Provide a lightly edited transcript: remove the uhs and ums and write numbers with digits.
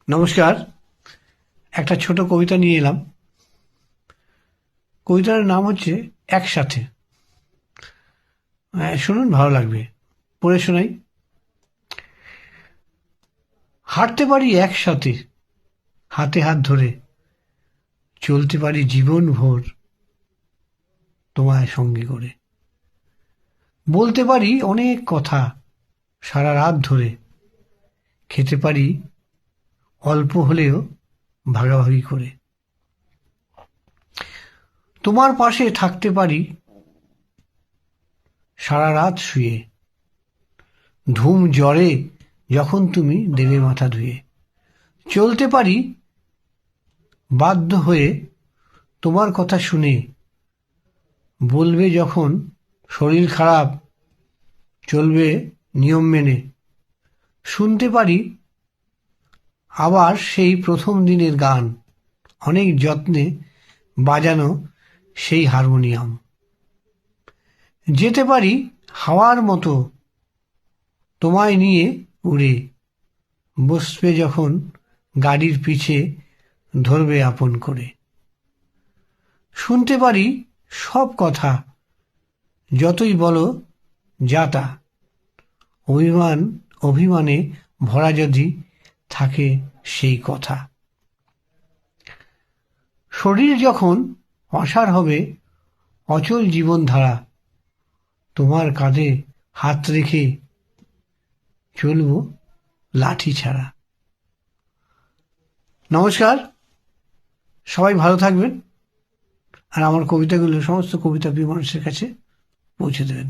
নমস্কার। একটা ছোট কবিতা নিয়ে এলাম। কবিতার নাম হচ্ছে একসাথে। শুনুন, ভালো লাগবে। পড়ে শোনাই। হাঁটতে পারি একসাথে, হাতে হাত ধরে, চলতে পারি জীবন ভোর তোমায় সঙ্গে করে, বলতে পারি অনেক কথা সারা রাত ধরে, খেতে পারি অল্প হলেও ভাগাভাগি করে, তোমার পাশে থাকতে পারি সারা রাত শুয়ে, ধুম জ্বরে যখন তুমি দেবে মাথা ধুয়ে, চলতে পারি বাধ্য হয়ে তোমার কথা শুনে, বলবে যখন শরীর খারাপ চলবে নিয়ম মেনে, শুনতে পারি আবার সেই প্রথম দিনের গান, অনেক যত্নে বাজানো সেই হারমোনিয়াম, যেতে পারি হাওয়ার মতো তোমায় নিয়ে উড়ে, বসবে যখন গাড়ির পিছে ধরবে আপন করে, শুনতে পারি সব কথা যতই বলো যা তা, অভিমান অভিমানে ভরা যদি থাকে সেই কথা, শরীর যখন অসাড় হবে অচল জীবনধারা, তোমার কাঁধে হাত রেখে চলব লাঠি ছাড়া। নমস্কার, সবাই ভালো থাকবেন। আর আমার কবিতাগুলো সমস্ত কবিতা প্রিয় মানুষের কাছে পৌঁছে দেবেন।